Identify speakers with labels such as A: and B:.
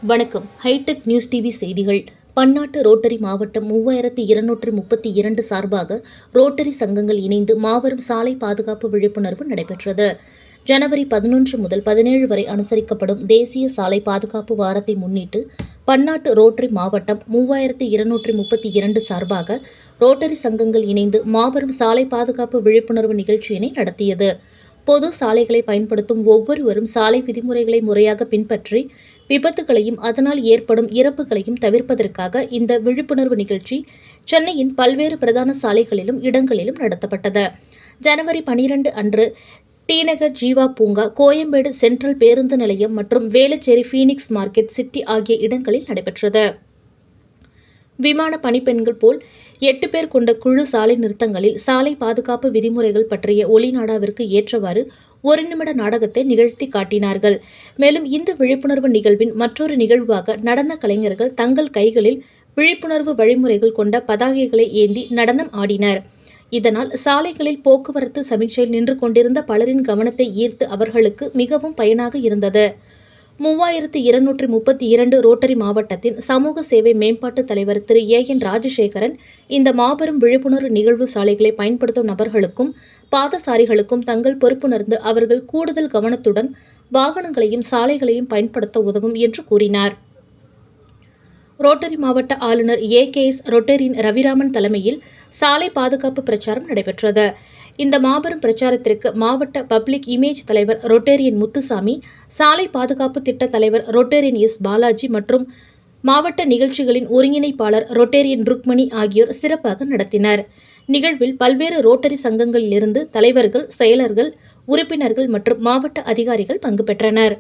A: வணக்கம். Hitech news TV செய்திகள். பன்னாட்டு ரோட்டரி மாவட்டம் 3232 சார்பாக ரோட்டரி சங்கங்கள் இணைந்து மாபெரும் சாலை பாதுகாப்பு விழிப்புணர்வு நடைபெற்றது. ஜனவரி 11 முதல் 17 வரை அனுசரிக்கப்படும் தேசிய சாலை பாதுகாப்பு வாரத்தை முன்னிட்டு பன்னாட்டு ரோட்டரி மாவட்டம் 3232 சார்பாக ரோட்டரி சங்கங்கள் இணைந்து மாபெரும் சாலை பாதுகாப்பு விழிப்புணர்வு நிகழ்ச்சியினை நடத்தியது. பொது சாலைகளை பயன்படுத்தும் ஒவ்வொருவரும் சாலை விதிமுறைகளை முறையாக பின்பற்றி விபத்துகளையும் அதனால் ஏற்படும் இறப்புகளையும் தவிர்ப்பதற்காக இந்த விழிப்புணர்வு நிகழ்ச்சி சென்னையின் பல்வேறு பிரதான சாலைகளிலும் இடங்களிலும் நடத்தப்பட்டது. ஜனவரி 12 அன்று டிநகர் ஜீவா பூங்கா, கோயம்பேடு சென்ட்ரல் பேருந்து நிலையம் மற்றும் வேளச்சேரி பீனிக்ஸ் மார்க்கெட் சிட்டி ஆகிய இடங்களில் நடைபெற்றது. விமான பணிப்பெண்கள் போல் 8 பேர் கொண்ட குழு சாலை நிறுத்தங்களில் சாலை பாதுகாப்பு விதிமுறைகள் பற்றிய ஒளிநாடாவிற்கு ஏற்றவாறு 1 நிமிட நாடகத்தை நிகழ்த்தி காட்டினார்கள். மேலும் இந்த விழிப்புணர்வு நிகழ்வின் மற்றொரு நிகழ்வாக நடன கலைஞர்கள் தங்கள் கைகளில் விழிப்புணர்வு வழிமுறைகள் கொண்ட பதாகைகளை ஏந்தி நடனம் ஆடினர். இதனால் சாலைகளில் போக்குவரத்து சமிக்ஞையில் நின்று கொண்டிருந்த பலரின் கவனத்தை ஈர்த்து அவர்களுக்கு மிகவும் பயனாக இருந்தது. 3232 ரோட்டரி மாவட்டத்தின் சமூக சேவை மேம்பாட்டு தலைவர் திரு ஏ.என். ராஜசேகரன் இந்த மாபெரும் விழிப்புணர்வு நிகழ்வு சாலைகளை பயன்படுத்தும் நபர்களுக்கும் பாதசாரிகளுக்கும் தங்கள் பொறுப்புணர்ந்து அவர்கள் கூடுதல் கவனத்துடன் வாகனங்களையும் சாலைகளையும் பயன்படுத்த உதவும் என்று கூறினார். ரோட்டரி மாவட்ட ஆளுநர் ஏ.கே.எஸ். ரொட்டேரியன் ரவிராமன் தலைமையில் சாலை பாதுகாப்பு பிரச்சாரம் நடைபெற்றது. இந்த மாபெரும் பிரச்சாரத்திற்கு மாவட்ட பப்ளிக் இமேஜ் தலைவர் ரொட்டேரியன் முத்துசாமி, சாலை பாதுகாப்பு திட்ட தலைவர் ரொட்டேரியன் எஸ். பாலாஜி மற்றும் மாவட்ட நிகழ்ச்சிகளின் ஒருங்கிணைப்பாளர் ரொட்டேரியன் ருக்மணி ஆகியோர் சிறப்பாக நடத்தினர். நிகழ்வில் பல்வேறு ரோட்டரி சங்கங்களிலிருந்து தலைவர்கள், செயலர்கள், உறுப்பினர்கள் மற்றும் மாவட்ட அதிகாரிகள் பங்கு பெற்றனர்.